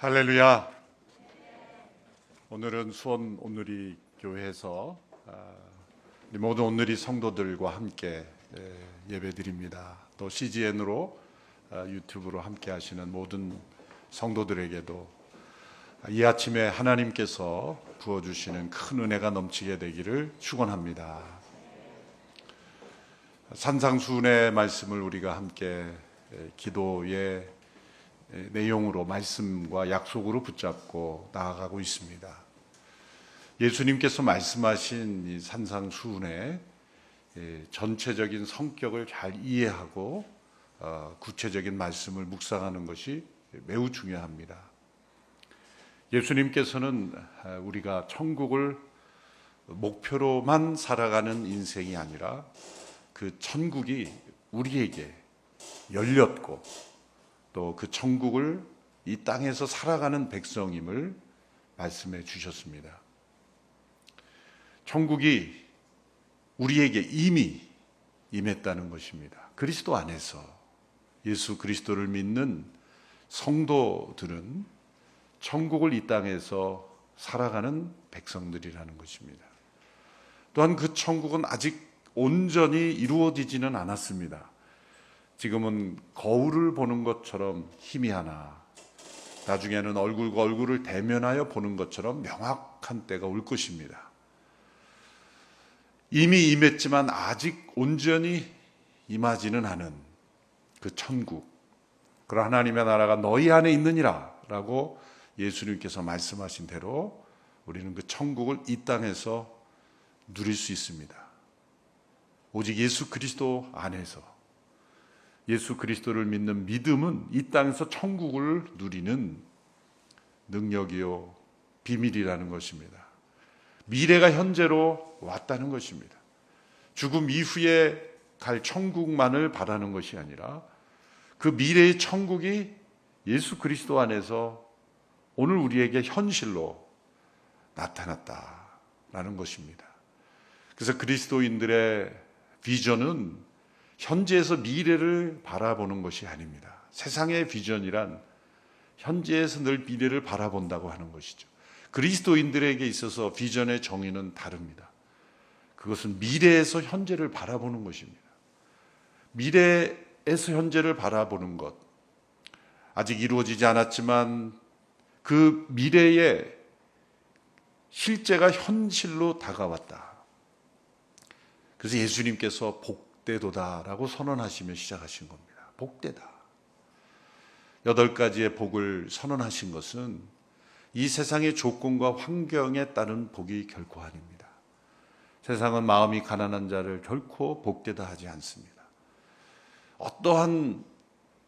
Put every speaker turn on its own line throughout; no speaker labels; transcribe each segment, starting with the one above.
할렐루야. 오늘은 수원 온누리 교회에서 우리 모든 온누리 성도들과 함께 예배드립니다. 또 CGN으로 유튜브로 함께 하시는 모든 성도들에게도 이 아침에 하나님께서 부어주시는 큰 은혜가 넘치게 되기를 축원합니다. 산상수훈의 말씀을 우리가 함께 기도의 내용으로 말씀과 약속으로 붙잡고 나아가고 있습니다. 예수님께서 말씀하신 이 산상수훈의 전체적인 성격을 잘 이해하고 구체적인 말씀을 묵상하는 것이 매우 중요합니다. 예수님께서는 우리가 천국을 목표로만 살아가는 인생이 아니라 그 천국이 우리에게 열렸고 또 그 천국을 이 땅에서 살아가는 백성임을 말씀해 주셨습니다. 천국이 우리에게 이미 임했다는 것입니다. 그리스도 안에서 예수 그리스도를 믿는 성도들은 천국을 이 땅에서 살아가는 백성들이라는 것입니다. 또한 그 천국은 아직 온전히 이루어지지는 않았습니다. 지금은 거울을 보는 것처럼 희미하나 나중에는 얼굴과 얼굴을 대면하여 보는 것처럼 명확한 때가 올 것입니다. 이미 임했지만 아직 온전히 임하지는 않은 그 천국, 그런 하나님의 나라가 너희 안에 있느니라 라고 예수님께서 말씀하신 대로 우리는 그 천국을 이 땅에서 누릴 수 있습니다. 오직 예수 그리스도 안에서, 예수 그리스도를 믿는 믿음은 이 땅에서 천국을 누리는 능력이요 비밀이라는 것입니다. 미래가 현재로 왔다는 것입니다. 죽음 이후에 갈 천국만을 바라는 것이 아니라 그 미래의 천국이 예수 그리스도 안에서 오늘 우리에게 현실로 나타났다라는 것입니다. 그래서 그리스도인들의 비전은 현재에서 미래를 바라보는 것이 아닙니다. 세상의 비전이란 현재에서 늘 미래를 바라본다고 하는 것이죠. 그리스도인들에게 있어서 비전의 정의는 다릅니다. 그것은 미래에서 현재를 바라보는 것입니다. 미래에서 현재를 바라보는 것, 아직 이루어지지 않았지만 그 미래의 실제가 현실로 다가왔다. 그래서 예수님께서 복되도다라고 선언하시며 시작하신 겁니다. 복되다. 8가지의 복을 선언하신 것은 이 세상의 조건과 환경에 따른 복이 결코 아닙니다. 세상은 마음이 가난한 자를 결코 복되다 하지 않습니다. 어떠한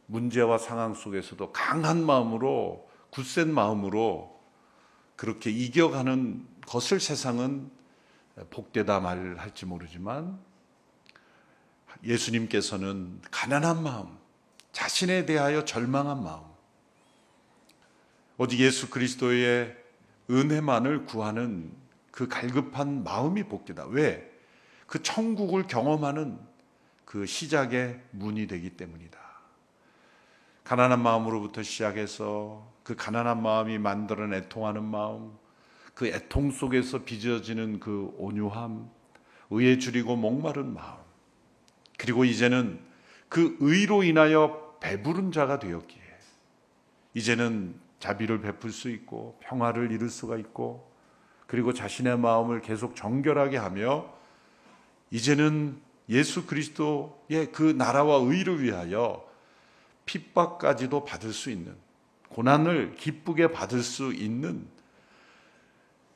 문제와 상황 속에서도 강한 마음으로, 굳센 마음으로 그렇게 이겨가는 것을 세상은 복되다 말할지 모르지만 예수님께서는 가난한 마음, 자신에 대하여 절망한 마음, 오직 예수 그리스도의 은혜만을 구하는 그 갈급한 마음이 복되다. 왜? 그 천국을 경험하는 그 시작의 문이 되기 때문이다. 가난한 마음으로부터 시작해서 그 가난한 마음이 만들어낸 애통하는 마음, 그 애통 속에서 빚어지는 그 온유함, 의에 줄이고 목마른 마음, 그리고 이제는 그 의로 인하여 배부른 자가 되었기에 이제는 자비를 베풀 수 있고 평화를 이룰 수가 있고 그리고 자신의 마음을 계속 정결하게 하며 이제는 예수 그리스도의 그 나라와 의를 위하여 핍박까지도 받을 수 있는, 고난을 기쁘게 받을 수 있는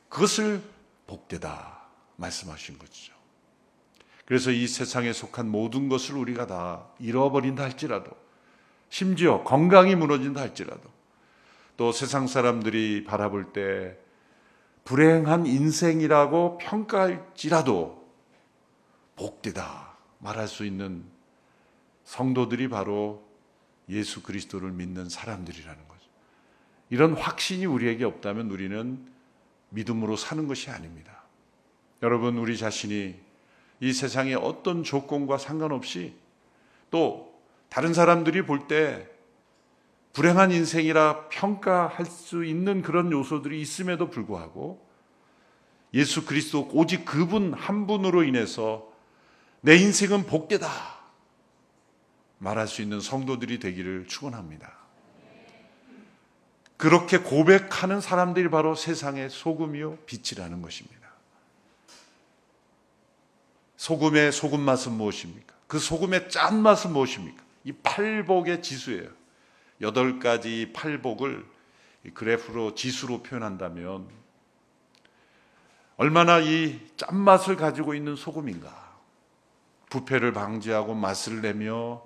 그것을 복되다 말씀하신 것이죠. 그래서 이 세상에 속한 모든 것을 우리가 다 잃어버린다 할지라도, 심지어 건강이 무너진다 할지라도, 또 세상 사람들이 바라볼 때 불행한 인생이라고 평가할지라도 복되다 말할 수 있는 성도들이 바로 예수 그리스도를 믿는 사람들이라는 거죠. 이런 확신이 우리에게 없다면 우리는 믿음으로 사는 것이 아닙니다. 여러분, 우리 자신이 이 세상의 어떤 조건과 상관없이 또 다른 사람들이 볼 때 불행한 인생이라 평가할 수 있는 그런 요소들이 있음에도 불구하고 예수 그리스도 오직 그분 한 분으로 인해서 내 인생은 복되다 말할 수 있는 성도들이 되기를 축원합니다. 그렇게 고백하는 사람들이 바로 세상의 소금이요 빛이라는 것입니다. 소금의 소금 맛은 무엇입니까? 그 소금의 짠맛은 무엇입니까? 이 팔복의 지수예요. 8가지 팔복을 그래프로 지수로 표현한다면 얼마나 이 짠맛을 가지고 있는 소금인가. 부패를 방지하고 맛을 내며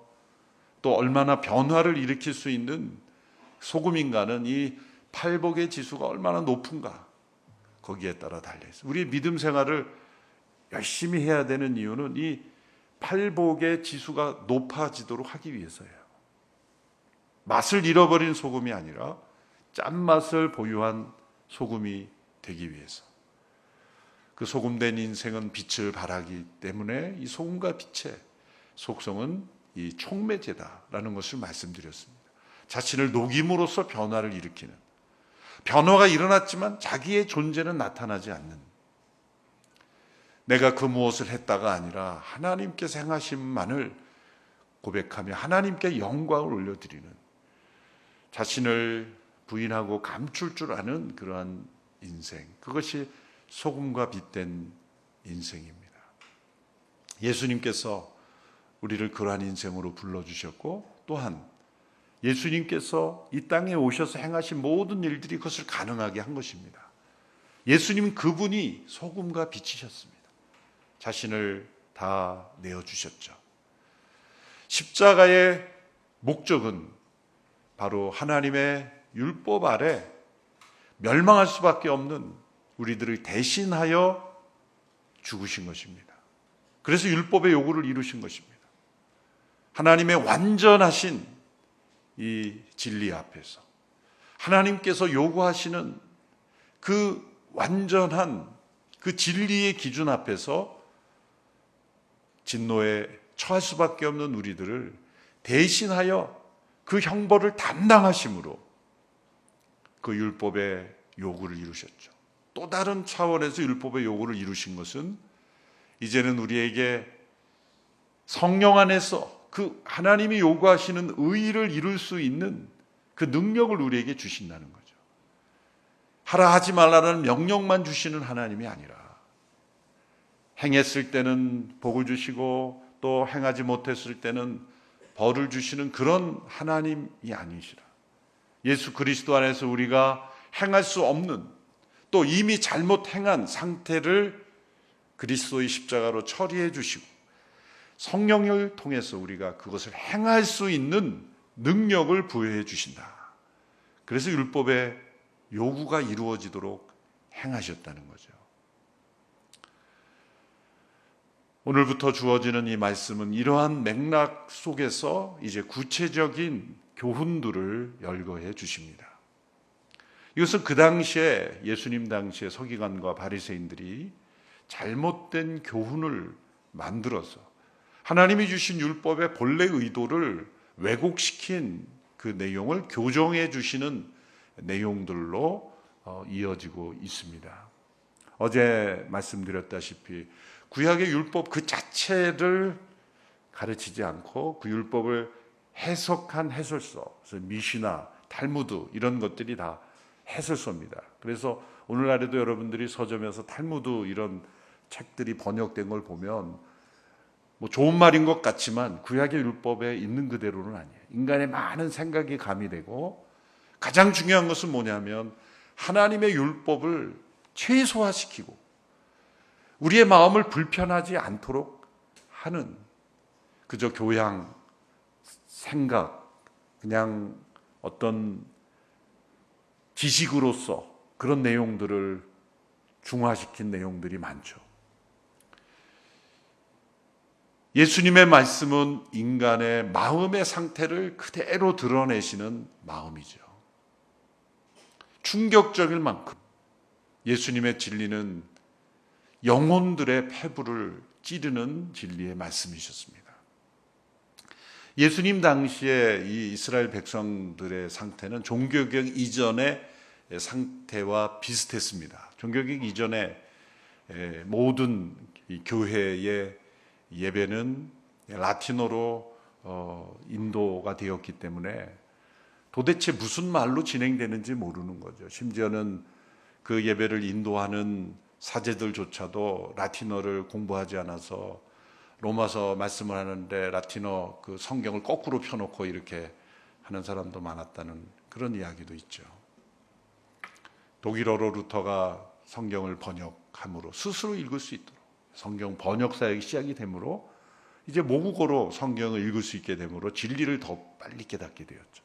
또 얼마나 변화를 일으킬 수 있는 소금인가는 이 팔복의 지수가 얼마나 높은가 거기에 따라 달려있어요. 우리의 믿음 생활을 열심히 해야 되는 이유는 이 팔복의 지수가 높아지도록 하기 위해서예요. 맛을 잃어버린 소금이 아니라 짠맛을 보유한 소금이 되기 위해서. 그 소금된 인생은 빛을 발하기 때문에 이 소금과 빛의 속성은 이 촉매제다라는 것을 말씀드렸습니다. 자신을 녹임으로써 변화를 일으키는, 변화가 일어났지만 자기의 존재는 나타나지 않는, 내가 그 무엇을 했다가 아니라 하나님께서 행하심만을 고백하며 하나님께 영광을 올려드리는, 자신을 부인하고 감출 줄 아는 그러한 인생, 그것이 소금과 빛된 인생입니다. 예수님께서 우리를 그러한 인생으로 불러주셨고, 또한 예수님께서 이 땅에 오셔서 행하신 모든 일들이 그것을 가능하게 한 것입니다. 예수님은 그분이 소금과 빛이셨습니다. 자신을 다 내어주셨죠. 십자가의 목적은 바로 하나님의 율법 아래 멸망할 수밖에 없는 우리들을 대신하여 죽으신 것입니다. 그래서 율법의 요구를 이루신 것입니다. 하나님의 완전하신 이 진리 앞에서 하나님께서 요구하시는 그 완전한 그 진리의 기준 앞에서 진노에 처할 수밖에 없는 우리들을 대신하여 그 형벌을 담당하심으로 그 율법의 요구를 이루셨죠. 또 다른 차원에서 율법의 요구를 이루신 것은 이제는 우리에게 성령 안에서 그 하나님이 요구하시는 의의를 이룰 수 있는 그 능력을 우리에게 주신다는 거죠. 하라 하지 말라는 명령만 주시는 하나님이 아니라 행했을 때는 복을 주시고 또 행하지 못했을 때는 벌을 주시는 그런 하나님이 아니시라. 예수 그리스도 안에서 우리가 행할 수 없는, 또 이미 잘못 행한 상태를 그리스도의 십자가로 처리해 주시고 성령을 통해서 우리가 그것을 행할 수 있는 능력을 부여해 주신다. 그래서 율법의 요구가 이루어지도록 행하셨다는 거죠. 오늘부터 주어지는 이 말씀은 이러한 맥락 속에서 이제 구체적인 교훈들을 열거해 주십니다. 이것은 그 당시에 예수님 당시에 서기관과 바리새인들이 잘못된 교훈을 만들어서 하나님이 주신 율법의 본래 의도를 왜곡시킨 그 내용을 교정해 주시는 내용들로 이어지고 있습니다. 어제 말씀드렸다시피 구약의 율법 그 자체를 가르치지 않고 그 율법을 해석한 해설서, 그래서 미시나, 탈무드 이런 것들이 다 해설서입니다. 그래서 오늘날에도 여러분들이 서점에서 탈무드 이런 책들이 번역된 걸 보면 뭐 좋은 말인 것 같지만 구약의 율법에 있는 그대로는 아니에요. 인간의 많은 생각이 가미되고 가장 중요한 것은 뭐냐면 하나님의 율법을 최소화시키고 우리의 마음을 불편하지 않도록 하는 그저 교양, 생각, 그냥 어떤 지식으로서 그런 내용들을 중화시킨 내용들이 많죠. 예수님의 말씀은 인간의 마음의 상태를 그대로 드러내시는 마음이죠. 충격적일 만큼 예수님의 진리는 영혼들의 폐부를 찌르는 진리의 말씀이셨습니다. 예수님 당시에 이 이스라엘 백성들의 상태는 종교개혁 이전의 상태와 비슷했습니다. 종교개혁 이전에 모든 교회의 예배는 라틴어로 인도가 되었기 때문에 도대체 무슨 말로 진행되는지 모르는 거죠. 심지어는 그 예배를 인도하는 사제들조차도 라틴어를 공부하지 않아서 로마서 말씀을 하는데 라틴어 그 성경을 거꾸로 펴놓고 이렇게 하는 사람도 많았다는 그런 이야기도 있죠. 독일어로 루터가 성경을 번역함으로 스스로 읽을 수 있도록 성경 번역 사역이 시작이 되므로 이제 모국어로 성경을 읽을 수 있게 되므로 진리를 더 빨리 깨닫게 되었죠.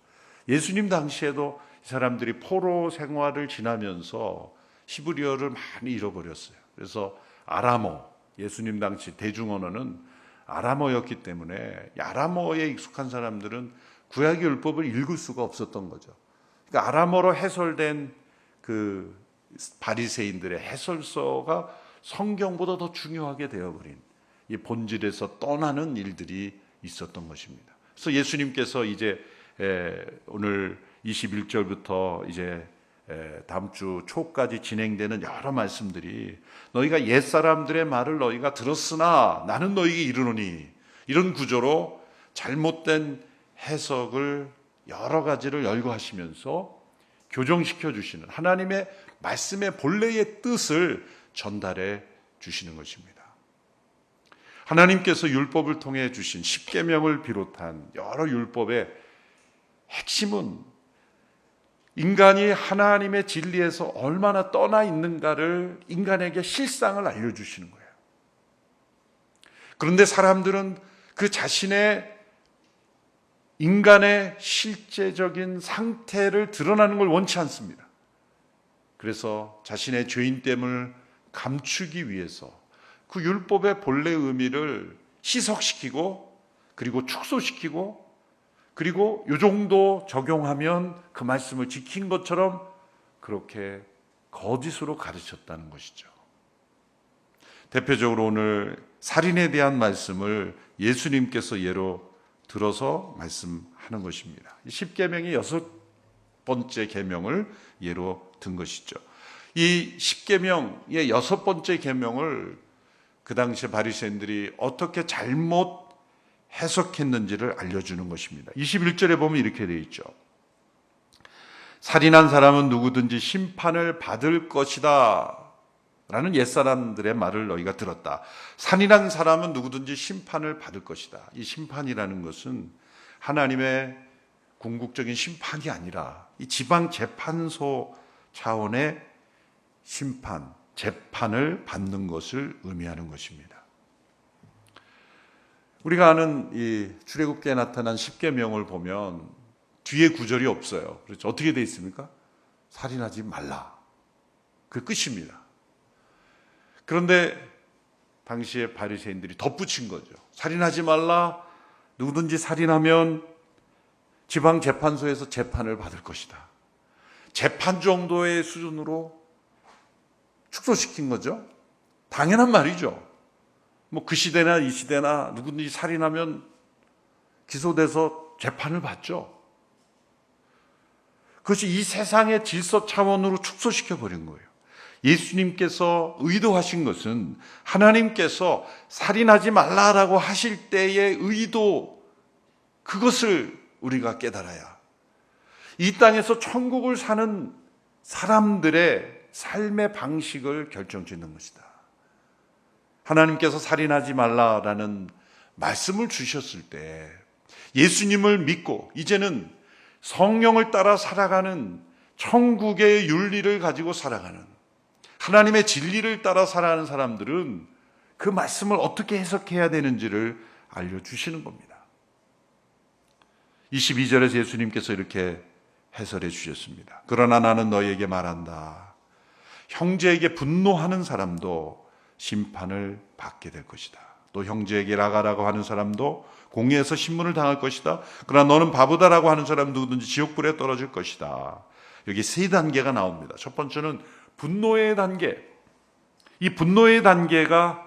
예수님 당시에도 이 사람들이 포로 생활을 지나면서 히브리어를 많이 잃어버렸어요. 그래서 아람어, 예수님 당시 대중언어는 아람어였기 때문에 아람어에 익숙한 사람들은 구약의 율법을 읽을 수가 없었던 거죠. 그러니까 아람어로 해설된 그 바리새인들의 해설서가 성경보다 더 중요하게 되어버린 이 본질에서 떠나는 일들이 있었던 것입니다. 그래서 예수님께서 이제 오늘 21절부터 이제 다음 주 초까지 진행되는 여러 말씀들이 너희가 옛사람들의 말을 너희가 들었으나 나는 너희에게 이르노니 이런 구조로 잘못된 해석을 여러 가지를 열거하시면서 교정시켜 주시는 하나님의 말씀의 본래의 뜻을 전달해 주시는 것입니다. 하나님께서 율법을 통해 주신 십계명을 비롯한 여러 율법의 핵심은 인간이 하나님의 진리에서 얼마나 떠나 있는가를 인간에게 실상을 알려주시는 거예요. 그런데 사람들은 그 자신의 인간의 실제적인 상태를 드러나는 걸 원치 않습니다. 그래서 자신의 죄인됨을 감추기 위해서 그 율법의 본래 의미를 희석시키고 그리고 축소시키고 그리고 이 정도 적용하면 그 말씀을 지킨 것처럼 그렇게 거짓으로 가르쳤다는 것이죠. 대표적으로 오늘 살인에 대한 말씀을 예수님께서 예로 들어서 말씀하는 것입니다. 10계명의 6번째 계명을 예로 든 것이죠. 이 10계명의 6번째 계명을 그 당시에 바리새인들이 어떻게 잘못 해석했는지를 알려주는 것입니다. 21절에 보면 이렇게 되어 있죠. 살인한 사람은 누구든지 심판을 받을 것이다 라는 옛사람들의 말을 너희가 들었다. 살인한 사람은 누구든지 심판을 받을 것이다. 이 심판이라는 것은 하나님의 궁극적인 심판이 아니라 이 지방재판소 차원의 심판, 재판을 받는 것을 의미하는 것입니다. 우리가 아는 이 출애굽기에 나타난 10계명을 보면 뒤에 구절이 없어요. 그렇죠? 어떻게 되어 있습니까? 살인하지 말라. 그 끝입니다. 그런데 당시에 바리새인들이 덧붙인 거죠. 살인하지 말라. 누구든지 살인하면 지방재판소에서 재판을 받을 것이다. 재판 정도의 수준으로 축소시킨 거죠. 당연한 말이죠. 뭐 그 시대나 이 시대나 누구든지 살인하면 기소돼서 재판을 받죠. 그것이 이 세상의 질서 차원으로 축소시켜 버린 거예요. 예수님께서 의도하신 것은 하나님께서 살인하지 말라라고 하실 때의 의도, 그것을 우리가 깨달아야 이 땅에서 천국을 사는 사람들의 삶의 방식을 결정짓는 것이다. 하나님께서 살인하지 말라라는 말씀을 주셨을 때 예수님을 믿고 이제는 성령을 따라 살아가는 천국의 윤리를 가지고 살아가는 하나님의 진리를 따라 살아가는 사람들은 그 말씀을 어떻게 해석해야 되는지를 알려주시는 겁니다. 22절에서 예수님께서 이렇게 해설해 주셨습니다. 그러나 나는 너희에게 말한다. 형제에게 분노하는 사람도 심판을 받게 될 것이다. 또 형제에게 라가라고 하는 사람도 공의에서 신문을 당할 것이다. 그러나 너는 바보다라고 하는 사람 누구든지 지옥불에 떨어질 것이다. 여기 세 단계가 나옵니다. 첫 번째는 분노의 단계. 이 분노의 단계가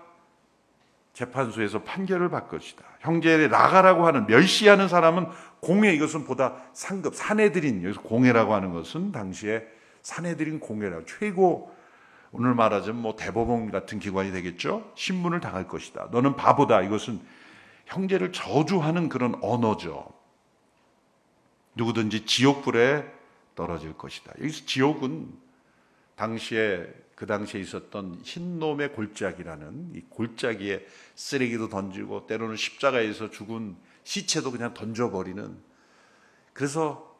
재판소에서 판결을 받을 것이다. 형제의 라가라고 하는 멸시하는 사람은 공회, 이것은 보다 상급 사내들인, 여기서 공회라고 하는 것은 당시에 사내들인 공회라고, 최고, 오늘 말하자면 뭐 대법원 같은 기관이 되겠죠. 신문을 당할 것이다. 너는 바보다. 이것은 형제를 저주하는 그런 언어죠. 누구든지 지옥불에 떨어질 것이다. 여기서 지옥은 그 당시에 있었던 흰놈의 골짜기라는, 이 골짜기에 쓰레기도 던지고 때로는 십자가에서 죽은 시체도 그냥 던져버리는, 그래서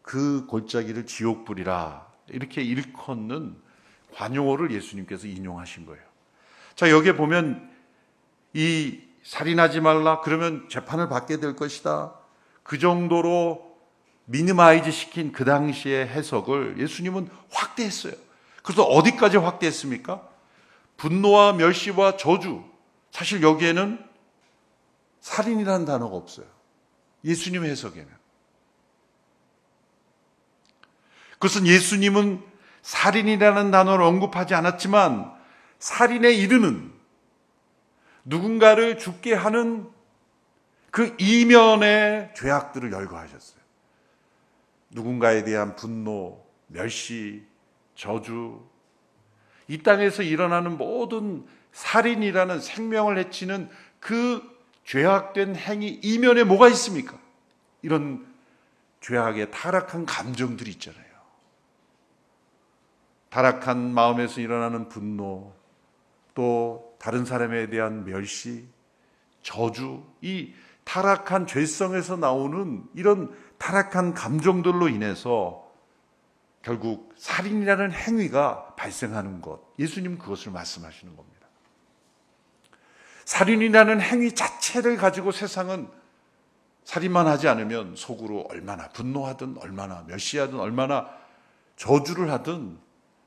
그 골짜기를 지옥불이라 이렇게 일컫는 관용어를 예수님께서 인용하신 거예요. 자, 여기에 보면 이 살인하지 말라, 그러면 재판을 받게 될 것이다, 그 정도로 미니마이즈 시킨 그 당시의 해석을 예수님은 확대했어요. 그래서 어디까지 확대했습니까? 분노와 멸시와 저주. 사실 여기에는 살인이라는 단어가 없어요. 예수님 해석에는. 그것은 예수님은 살인이라는 단어를 언급하지 않았지만 살인에 이르는, 누군가를 죽게 하는 그 이면의 죄악들을 열거하셨어요. 누군가에 대한 분노, 멸시, 저주, 이 땅에서 일어나는 모든 살인이라는 생명을 해치는 그 죄악된 행위 이면에 뭐가 있습니까? 이런 죄악의 타락한 감정들이 있잖아요. 타락한 마음에서 일어나는 분노, 또 다른 사람에 대한 멸시, 저주, 이 타락한 죄성에서 나오는 이런 타락한 감정들로 인해서 결국 살인이라는 행위가 발생하는 것, 예수님 그것을 말씀하시는 겁니다. 살인이라는 행위 자체를 가지고 세상은 살인만 하지 않으면 속으로 얼마나 분노하든, 얼마나 멸시하든, 얼마나 저주를 하든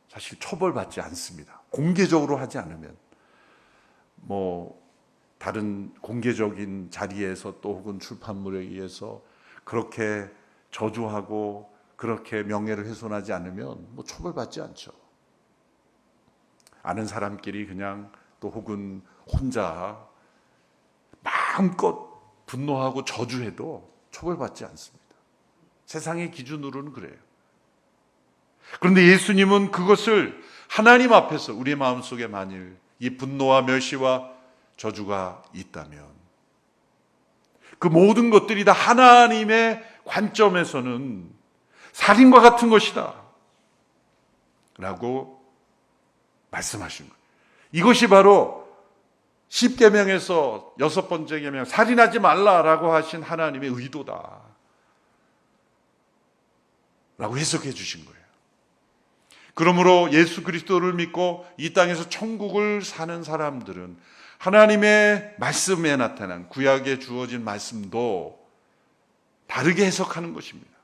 사실 처벌받지 않습니다. 공개적으로 하지 않으면. 다른 공개적인 자리에서 또 혹은 출판물에 의해서 그렇게 저주하고 그렇게 명예를 훼손하지 않으면 처벌받지 않죠. 아는 사람끼리 그냥 또 혹은 혼자 마음껏 분노하고 저주해도 처벌받지 않습니다. 세상의 기준으로는 그래요. 그런데 예수님은 그것을 하나님 앞에서 우리의 마음속에 만일 이 분노와 멸시와 저주가 있다면 그 모든 것들이 다 하나님의 관점에서는 살인과 같은 것이다 라고 말씀하신 거예요. 이것이 바로 10계명에서 6번째 계명, 살인하지 말라라고 하신 하나님의 의도다 라고 해석해 주신 거예요. 그러므로 예수 그리스도를 믿고 이 땅에서 천국을 사는 사람들은 하나님의 말씀에 나타난, 구약에 주어진 말씀도 다르게 해석하는 것입니다.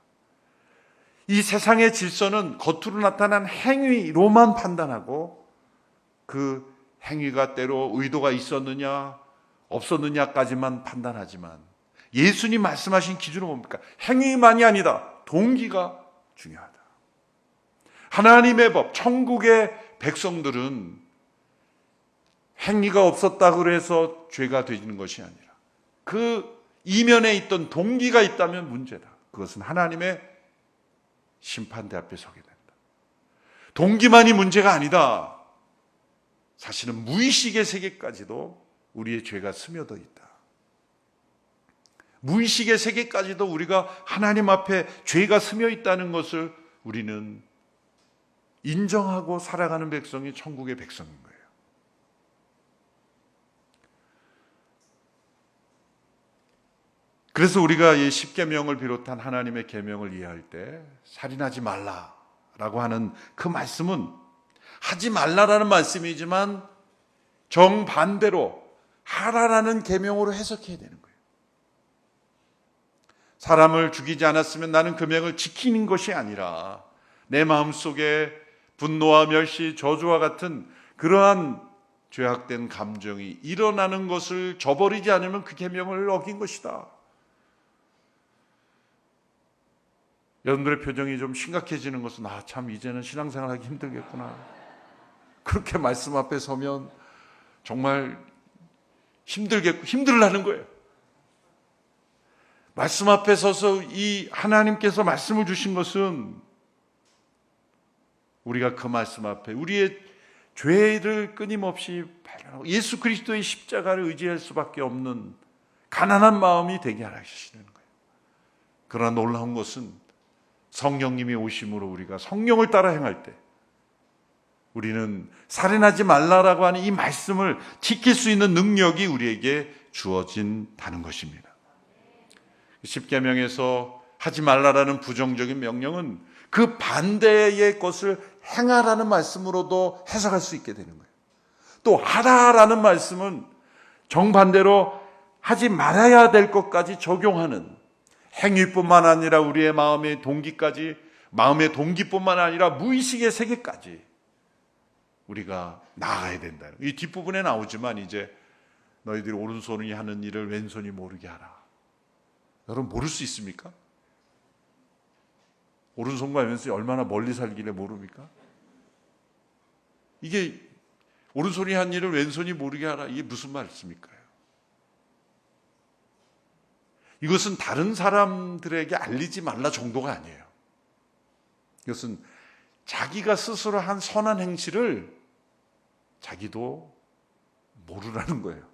이 세상의 질서는 겉으로 나타난 행위로만 판단하고 그 행위가 때로 의도가 있었느냐 없었느냐까지만 판단하지만 예수님 말씀하신 기준은 뭡니까? 행위만이 아니다. 동기가 중요하다. 하나님의 법, 천국의 백성들은 행위가 없었다고 해서 죄가 되는 것이 아니라 그 이면에 있던 동기가 있다면 문제다. 그것은 하나님의 심판대 앞에 서게 된다. 동기만이 문제가 아니다. 사실은 무의식의 세계까지도 우리의 죄가 스며들 있다. 무의식의 세계까지도 우리가 하나님 앞에 죄가 스며 있다는 것을 우리는 인정하고 살아가는 백성이 천국의 백성인 거예요. 그래서 우리가 이 10계명을 비롯한 하나님의 계명을 이해할 때 살인하지 말라라고 하는 그 말씀은 하지 말라라는 말씀이지만 정반대로 하라라는 계명으로 해석해야 되는 거예요. 사람을 죽이지 않았으면 나는 그 명을 지키는 것이 아니라 내 마음속에 분노와 멸시, 저주와 같은 그러한 죄악된 감정이 일어나는 것을 저버리지 않으면 그 계명을 어긴 것이다. 여러분들의 표정이 좀 심각해지는 것은 참 이제는 신앙생활하기 힘들겠구나. 그렇게 말씀 앞에 서면 정말 힘들라는 거예요. 말씀 앞에 서서 이 하나님께서 말씀을 주신 것은 우리가 그 말씀 앞에 우리의 죄를 끊임없이 발견하고 예수 그리스도의 십자가를 의지할 수밖에 없는 가난한 마음이 되게 하시는 거예요. 그러나 놀라운 것은 성령님이 오심으로 우리가 성령을 따라 행할 때 우리는 살인하지 말라라고 하는 이 말씀을 지킬 수 있는 능력이 우리에게 주어진다는 것입니다. 십계명에서 하지 말라라는 부정적인 명령은 그 반대의 것을 행하라는 말씀으로도 해석할 수 있게 되는 거예요. 또 하라라는 말씀은 정반대로 하지 말아야 될 것까지 적용하는 행위뿐만 아니라 우리의 마음의 동기뿐만 아니라 무의식의 세계까지 우리가 나아가야 된다. 이 뒷부분에 나오지만 이제 너희들이 오른손이 하는 일을 왼손이 모르게 하라. 여러분 모를 수 있습니까? 오른손과 왼손이 얼마나 멀리 살기를 모릅니까? 이게 오른손이 한 일을 왼손이 모르게 하라. 이게 무슨 말씀일까요? 이것은 다른 사람들에게 알리지 말라 정도가 아니에요. 이것은 자기가 스스로 한 선한 행실을 자기도 모르라는 거예요.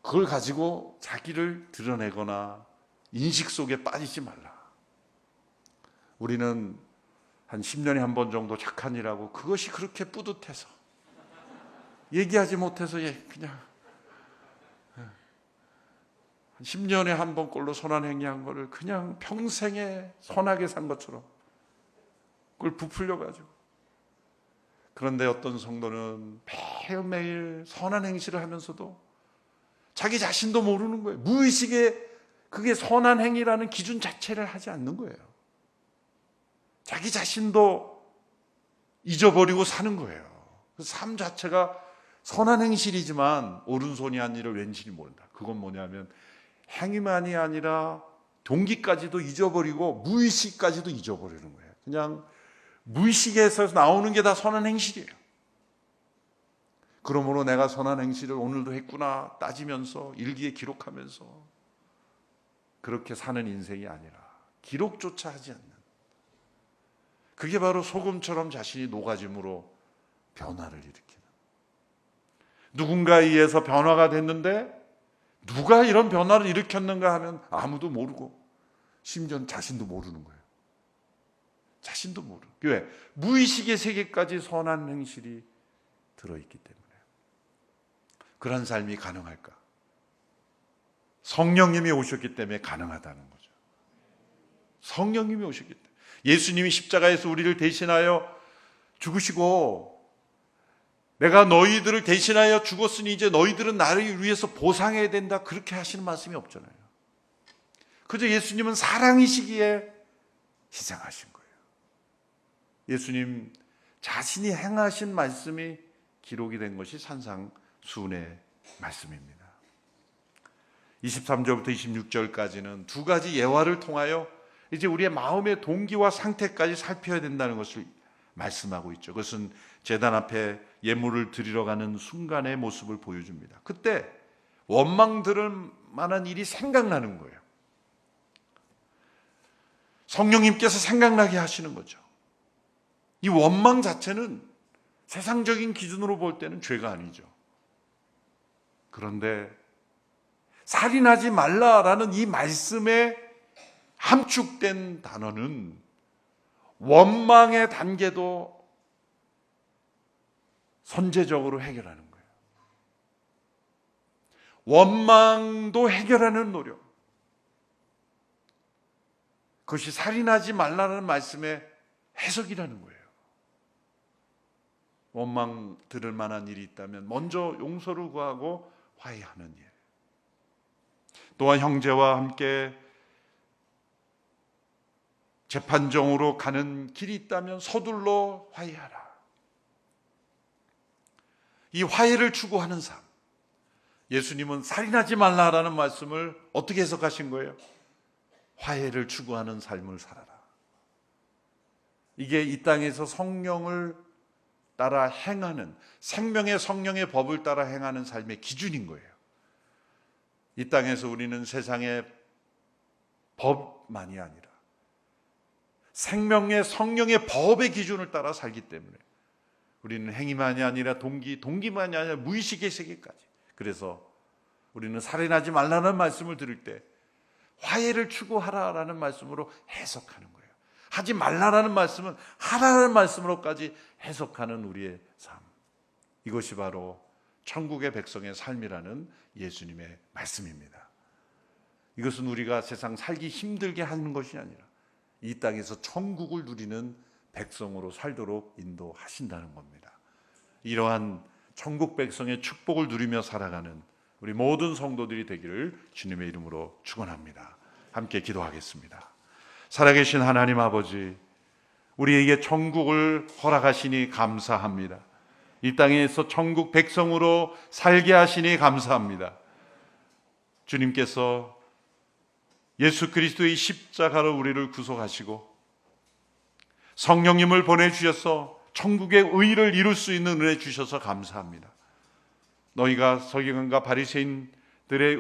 그걸 가지고 자기를 드러내거나 인식 속에 빠지지 말라. 우리는 한 10년에 한 번 정도 착한 일하고 그것이 그렇게 뿌듯해서 얘기하지 못해서 그냥 10년에 한 번꼴로 선한 행위한 거를 그냥 평생에 선하게 산 것처럼 그걸 부풀려가지고. 그런데 어떤 성도는 매일매일 선한 행실을 하면서도 자기 자신도 모르는 거예요. 무의식에 그게 선한 행위라는 기준 자체를 하지 않는 거예요. 자기 자신도 잊어버리고 사는 거예요. 그 삶 자체가 선한 행실이지만 오른손이 한 일을 왼손이 모른다. 그건 뭐냐면 행위만이 아니라 동기까지도 잊어버리고 무의식까지도 잊어버리는 거예요. 그냥 무의식에서 나오는 게 다 선한 행실이에요. 그러므로 내가 선한 행실을 오늘도 했구나 따지면서 일기에 기록하면서 그렇게 사는 인생이 아니라 기록조차 하지 않는, 그게 바로 소금처럼 자신이 녹아짐으로 변화를 일으키는, 누군가에 의해서 변화가 됐는데 누가 이런 변화를 일으켰는가 하면 아무도 모르고 심지어 자신도 모르는 거예요. 자신도 모르고. 왜? 무의식의 세계까지 선한 행실이 들어있기 때문에. 그런 삶이 가능할까? 성령님이 오셨기 때문에 가능하다는 거죠. 성령님이 오셨기 때문에. 예수님이 십자가에서 우리를 대신하여 죽으시고 내가 너희들을 대신하여 죽었으니 이제 너희들은 나를 위해서 보상해야 된다, 그렇게 하시는 말씀이 없잖아요. 그저 예수님은 사랑이시기에 희생하신 거예요. 예수님 자신이 행하신 말씀이 기록이 된 것이 산상수훈의 말씀입니다. 23절부터 26절까지는 두 가지 예화를 통하여 이제 우리의 마음의 동기와 상태까지 살펴야 된다는 것을 말씀하고 있죠. 그것은 제단 앞에 예물을 드리러 가는 순간의 모습을 보여줍니다. 그때 원망 들을 만한 일이 생각나는 거예요. 성령님께서 생각나게 하시는 거죠. 이 원망 자체는 세상적인 기준으로 볼 때는 죄가 아니죠. 그런데 살인하지 말라라는 이 말씀에 함축된 단어는 원망의 단계도 선제적으로 해결하는 거예요. 원망도 해결하는 노력. 그것이 살인하지 말라는 말씀의 해석이라는 거예요. 원망 들을 만한 일이 있다면 먼저 용서를 구하고 화해하는 일. 또한 형제와 함께 재판정으로 가는 길이 있다면 서둘러 화해하라. 이 화해를 추구하는 삶. 예수님은 살인하지 말라라는 말씀을 어떻게 해석하신 거예요? 화해를 추구하는 삶을 살아라. 이게 이 땅에서 성령을 따라 행하는, 생명의 성령의 법을 따라 행하는 삶의 기준인 거예요. 이 땅에서 우리는 세상의 법만이 아니라 생명의 성령의 법의 기준을 따라 살기 때문에 우리는 행위만이 아니라 동기만이 아니라 무의식의 세계까지. 그래서 우리는 살인하지 말라는 말씀을 들을 때 화해를 추구하라라는 말씀으로 해석하는 거예요. 하지 말라라는 말씀은 하라는 말씀으로까지 해석하는 우리의 삶. 이것이 바로 천국의 백성의 삶이라는 예수님의 말씀입니다. 이것은 우리가 세상 살기 힘들게 하는 것이 아니라 이 땅에서 천국을 누리는 백성으로 살도록 인도하신다는 겁니다. 이러한 천국 백성의 축복을 누리며 살아가는 우리 모든 성도들이 되기를 주님의 이름으로 축원합니다. 함께 기도하겠습니다. 살아계신 하나님 아버지, 우리에게 천국을 허락하시니 감사합니다. 이 땅에서 천국 백성으로 살게 하시니 감사합니다. 주님께서 예수 그리스도의 십자가로 우리를 구속하시고 성령님을 보내주셔서 천국의 의를 이룰 수 있는 은혜 주셔서 감사합니다. 너희가 서기관과 바리새인들의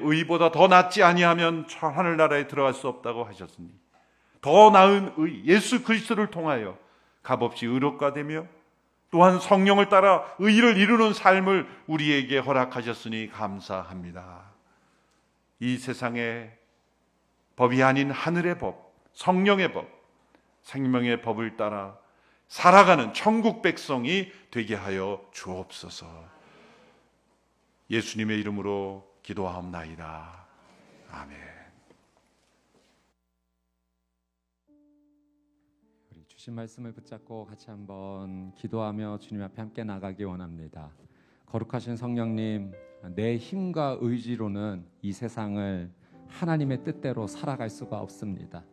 의보다 더 낫지 아니하면 하늘나라에 들어갈 수 없다고 하셨으니 더 나은 의, 예수 그리스도를 통하여 값없이 의롭가 되며 또한 성령을 따라 의를 이루는 삶을 우리에게 허락하셨으니 감사합니다. 이 세상의 법이 아닌 하늘의 법, 성령의 법, 생명의 법을 따라 살아가는 천국 백성이 되게 하여 주옵소서. 예수님의 이름으로 기도하옵나이다. 아멘.
우리 주신 말씀을 붙잡고 같이 한번 기도하며 주님 앞에 함께 나가기 원합니다. 거룩하신 성령님, 내 힘과 의지로는 이 세상을 하나님의 뜻대로 살아갈 수가 없습니다.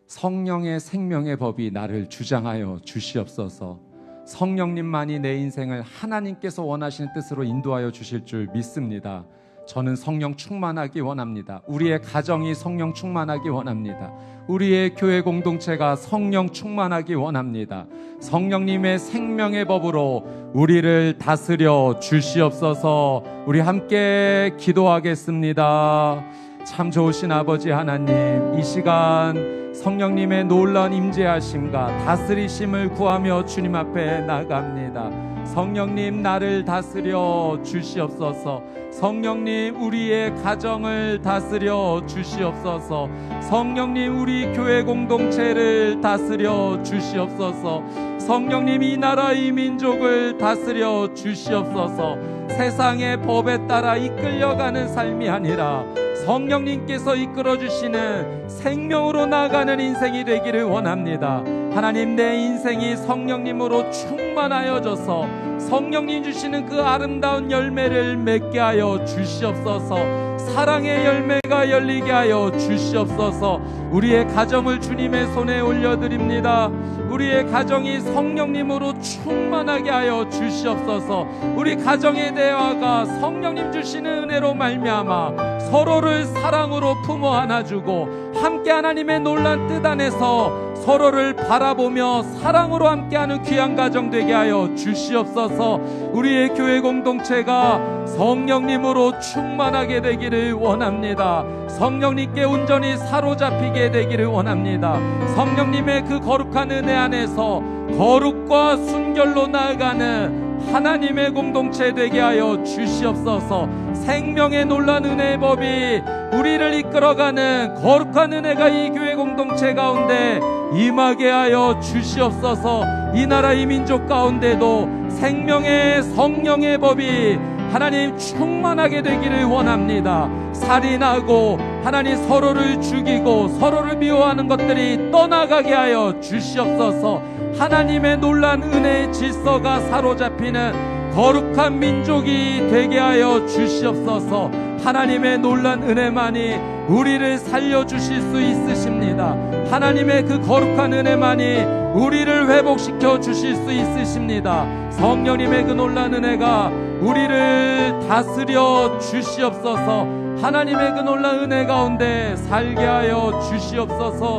성령의 생명의 법이 나를 주장하여 주시옵소서. 성령님만이 내 인생을 하나님께서 원하시는 뜻으로 인도하여 주실 줄 믿습니다. 저는 성령 충만하기 원합니다. 우리의 가정이 성령 충만하기 원합니다. 우리의 교회 공동체가 성령 충만하기 원합니다. 성령님의 생명의 법으로 우리를 다스려 주시옵소서. 우리 함께 기도하겠습니다. 참 좋으신 아버지 하나님, 이 시간 성령님의 놀라운 임재하심과 다스리심을 구하며 주님 앞에 나갑니다. 성령님, 나를 다스려 주시옵소서. 성령님, 우리의 가정을 다스려 주시옵소서. 성령님, 우리 교회 공동체를 다스려 주시옵소서. 성령님, 이 나라 이 민족을 다스려 주시옵소서. 세상의 법에 따라 이끌려가는 삶이 아니라 성령님께서 이끌어주시는 생명으로 나아가는 인생이 되기를 원합니다. 하나님, 내 인생이 성령님으로 충만하여져서 성령님 주시는 그 아름다운 열매를 맺게 하여 주시옵소서. 사랑의 열매가 열리게 하여 주시옵소서. 우리의 가정을 주님의 손에 올려드립니다. 우리의 가정이 성령님으로 충만하게 하여 주시옵소서. 우리 가정의 대화가 성령님 주시는 은혜로 말미암아 서로를 사랑으로 품어 안아주고 함께 하나님의 놀란 뜻 안에서 서로를 바라보며 사랑으로 함께하는 귀한 가정 되게 하여 주시옵소서. 우리의 교회 공동체가 성령님으로 충만하게 되기를 원합니다. 성령님께 온전히 사로잡히게 되기를 원합니다. 성령님의 그 거룩한 은혜 안에서 거룩과 순결로 나아가는 하나님의 공동체 되게 하여 주시옵소서. 생명의 놀란 은혜의 법이 우리를 이끌어가는 거룩한 은혜가 이 교회 공동체 가운데 임하게 하여 주시옵소서. 이 나라 이 민족 가운데도 생명의 성령의 법이 하나님 충만하게 되기를 원합니다. 살인하고 하나님 서로를 죽이고 서로를 미워하는 것들이 떠나가게 하여 주시옵소서. 하나님의 놀란 은혜의 질서가 사로잡히는 거룩한 민족이 되게 하여 주시옵소서. 하나님의 놀란 은혜만이 우리를 살려주실 수 있으십니다. 하나님의 그 거룩한 은혜만이 우리를 회복시켜 주실 수 있으십니다. 성령님의 그 놀란 은혜가 우리를 다스려 주시옵소서. 하나님의 그 놀란 은혜 가운데 살게 하여 주시옵소서.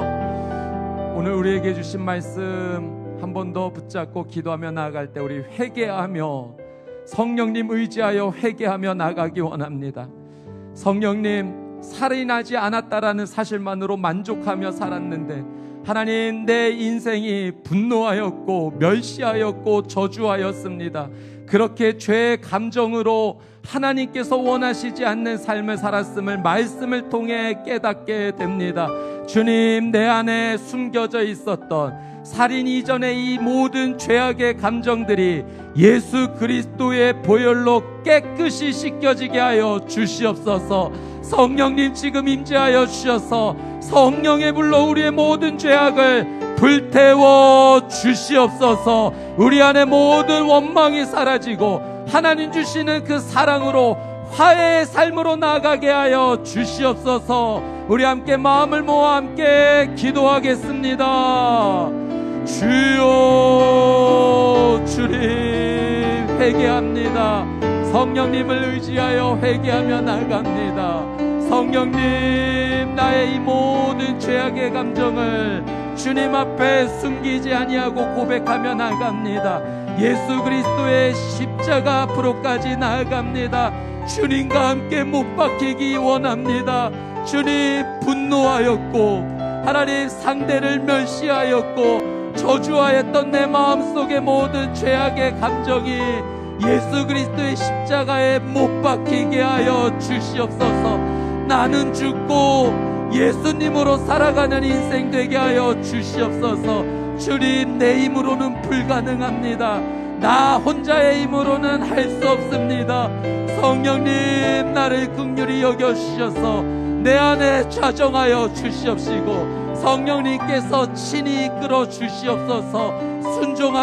오늘 우리에게 주신 말씀 한 번 더 붙잡고 기도하며 나아갈 때 우리 회개하며 성령님 의지하여 회개하며 나가기 원합니다. 성령님, 살인하지 않았다라는 사실만으로 만족하며 살았는데 하나님, 내 인생이 분노하였고 멸시하였고 저주하였습니다. 그렇게 죄의 감정으로 하나님께서 원하시지 않는 삶을 살았음을 말씀을 통해 깨닫게 됩니다. 주님, 내 안에 숨겨져 있었던 살인 이전의 이 모든 죄악의 감정들이 예수 그리스도의 보혈로 깨끗이 씻겨지게 하여 주시옵소서. 성령님, 지금 임재하여 주셔서 성령의 불로 우리의 모든 죄악을 불태워 주시옵소서. 우리 안에 모든 원망이 사라지고 하나님 주시는 그 사랑으로 화해의 삶으로 나아가게 하여 주시옵소서. 우리 함께 마음을 모아 함께 기도하겠습니다. 주여, 주님 회개합니다. 성령님을 의지하여 회개하며 나갑니다. 성령님, 나의 이 모든 죄악의 감정을 주님 앞에 숨기지 아니하고 고백하며 나갑니다. 예수 그리스도의 십자가 앞으로까지 나아갑니다. 주님과 함께 못 박히기 원합니다. 주님, 분노하였고 하나님 상대를 멸시하였고 저주하였던 내 마음속의 모든 죄악의 감정이 예수 그리스도의 십자가에 못 박히게 하여 주시옵소서. 나는 죽고 예수님으로 살아가는 인생 되게 하여 주시옵소서. 주님, 내 힘으로는 불가능합니다. 나 혼자의 힘으로는 할 수 없습니다. 성령님, 나를 긍휼히 여겨주셔서 내 안에 좌정하여 주시옵시고 성령님께서 친히 이끌어 주시옵소서.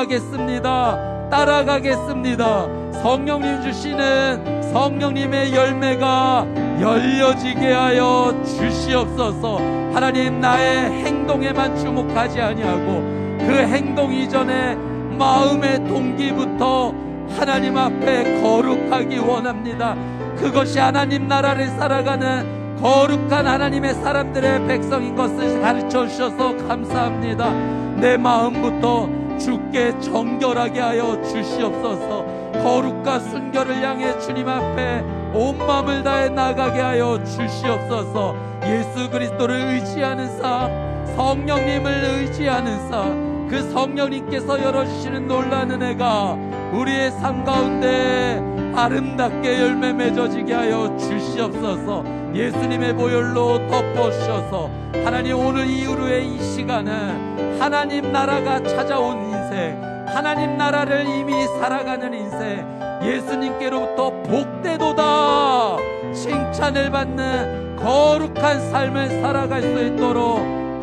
순종하겠습니다. 따라가겠습니다. 성령님 주시는 성령님의 열매가 열려지게 하여 주시옵소서. 하나님, 나의 행동에만 주목하지 아니하고 그 행동 이전에 마음의 동기부터 하나님 앞에 거룩하기 원합니다. 그것이 하나님 나라를 살아가는 거룩한 하나님의 사람들의 백성인 것을 가르쳐 주셔서 감사합니다. 내 마음부터 주께 정결하게 하여 주시옵소서. 거룩과 순결을 향해 주님 앞에 온 마음을 다해 나가게 하여 주시옵소서. 예수 그리스도를 의지하는 삶, 성령님을 의지하는 삶, 그 성령님께서 열어주시는 놀라운 은혜가 우리의 삶 가운데 아름답게 열매 맺어지게 하여 주시옵소서. 예수님의 보혈로 덮어주셔서 하나님, 오늘 이후로의 이 시간은 하나님 나라가 찾아온 인생, 하나님 나라를 이미 살아가는 인생, 예수님께로부터 복되도다 칭찬을 받는 거룩한 삶을 살아갈 수 있도록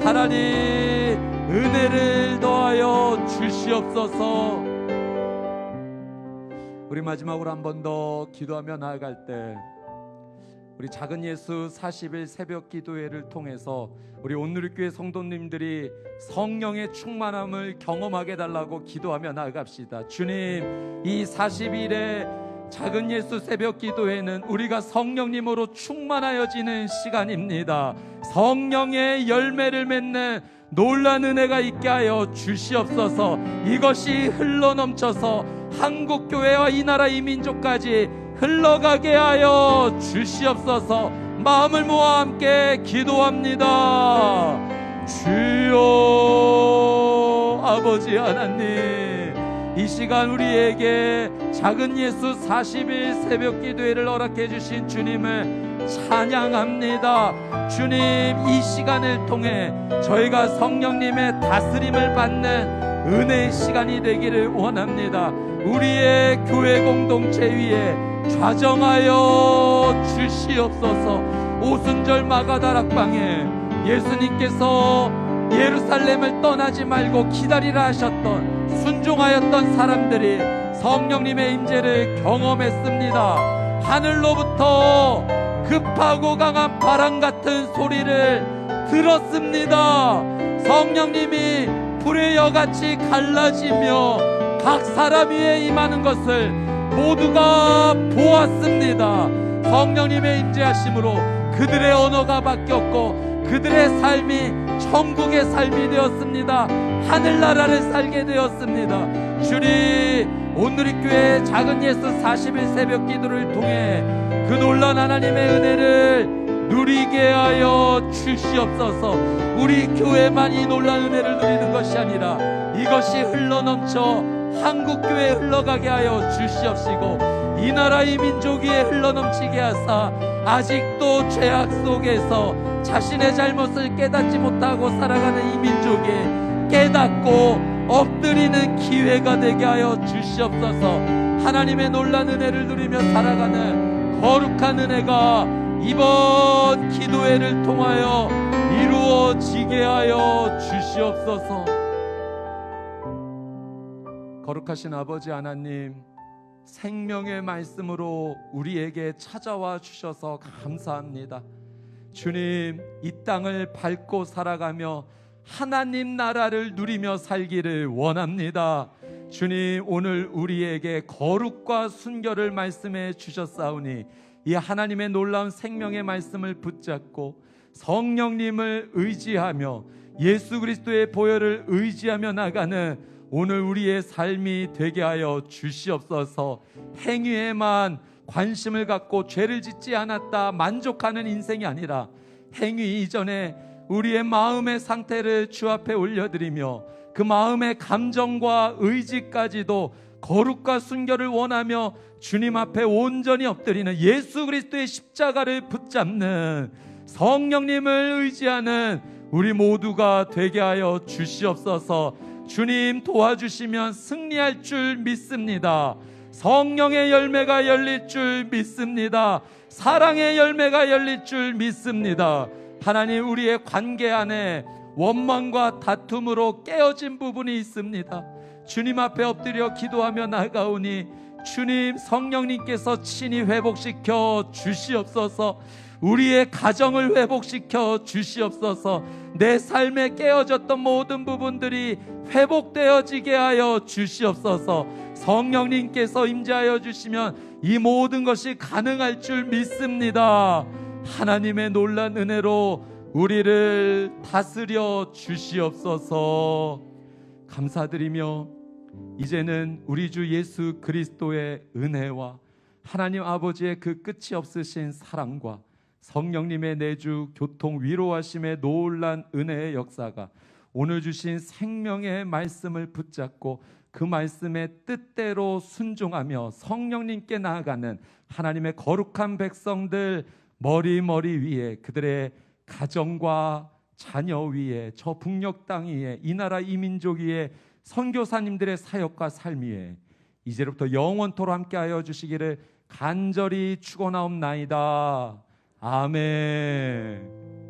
하나님 은혜를 더하여 주시옵소서. 우리 마지막으로 한 번 더 기도하며 나아갈 때 우리 작은 예수 40일 새벽 기도회를 통해서 우리 온누리교회 성도님들이 성령의 충만함을 경험하게 달라고 기도하며 나아갑시다. 주님, 이 40일의 작은 예수 새벽 기도회는 우리가 성령님으로 충만하여지는 시간입니다. 성령의 열매를 맺는 놀라운 은혜가 있게 하여 주시옵소서. 이것이 흘러넘쳐서 한국교회와 이 나라 이 민족까지 흘러가게 하여 주시옵소서. 마음을 모아 함께 기도합니다. 주여, 아버지 하나님, 이 시간 우리에게 작은 예수 40일 새벽 기도회를 허락해 주신 주님을 찬양합니다. 주님, 이 시간을 통해 저희가 성령님의 다스림을 받는 은혜의 시간이 되기를 원합니다. 우리의 교회 공동체 위에 좌정하여 주시옵소서. 오순절 마가다락방에 예수님께서 예루살렘을 떠나지 말고 기다리라 하셨던 순종하였던 사람들이 성령님의 임재를 경험했습니다. 하늘로부터 급하고 강한 바람 같은 소리를 들었습니다. 성령님이 불의 여같이 갈라지며 각 사람 위에 임하는 것을 모두가 보았습니다. 성령님의 임재하심으로 그들의 언어가 바뀌었고 그들의 삶이 천국의 삶이 되었습니다. 하늘나라를 살게 되었습니다. 주님, 온누리교회 작은 예수 40일 새벽 기도를 통해 그 놀라운 하나님의 은혜를 누리게 하여 주시옵소서. 우리 교회만 이 놀라운 은혜를 누리는 것이 아니라 이것이 흘러넘쳐 한국교회에 흘러가게 하여 주시옵시고, 이 나라 이 민족 위에 흘러넘치게 하사 아직도 죄악 속에서 자신의 잘못을 깨닫지 못하고 살아가는 이 민족에 깨닫고 엎드리는 기회가 되게 하여 주시옵소서. 하나님의 놀라운 은혜를 누리며 살아가는 거룩한 은혜가 이번 기도회를 통하여 이루어지게 하여 주시옵소서. 거룩하신 아버지 하나님, 생명의 말씀으로 우리에게 찾아와 주셔서 감사합니다. 주님, 이 땅을 밟고 살아가며 하나님 나라를 누리며 살기를 원합니다. 주님, 오늘 우리에게 거룩과 순결을 말씀해 주셨사오니 이 하나님의 놀라운 생명의 말씀을 붙잡고 성령님을 의지하며 예수 그리스도의 보혈을 의지하며 나가는 오늘 우리의 삶이 되게 하여 주시옵소서. 행위에만 관심을 갖고 죄를 짓지 않았다 만족하는 인생이 아니라 행위 이전에 우리의 마음의 상태를 주 앞에 올려드리며 그 마음의 감정과 의지까지도 거룩과 순결을 원하며 주님 앞에 온전히 엎드리는 예수 그리스도의 십자가를 붙잡는 성령님을 의지하는 우리 모두가 되게 하여 주시옵소서. 주님 도와주시면 승리할 줄 믿습니다. 성령의 열매가 열릴 줄 믿습니다. 사랑의 열매가 열릴 줄 믿습니다. 하나님, 우리의 관계 안에 원망과 다툼으로 깨어진 부분이 있습니다. 주님 앞에 엎드려 기도하며 나가오니 주님, 성령님께서 친히 회복시켜 주시옵소서. 우리의 가정을 회복시켜 주시옵소서. 내 삶에 깨어졌던 모든 부분들이 회복되어지게 하여 주시옵소서. 성령님께서 임재하여 주시면 이 모든 것이 가능할 줄 믿습니다. 하나님의 놀란 은혜로 우리를 다스려 주시옵소서. 감사드리며 이제는 우리 주 예수 그리스도의 은혜와 하나님 아버지의 그 끝이 없으신 사랑과 성령님의 내주 교통 위로하심의 놀란 은혜의 역사가 오늘 주신 생명의 말씀을 붙잡고 그 말씀의 뜻대로 순종하며 성령님께 나아가는 하나님의 거룩한 백성들 머리 위에, 그들의 가정과 자녀 위에, 저 북녘 땅 위에, 이 나라 이 민족 위에, 선교사님들의 사역과 삶 위에 이제로부터 영원토록 함께하여 주시기를 간절히 축원하옵나이다. 아멘.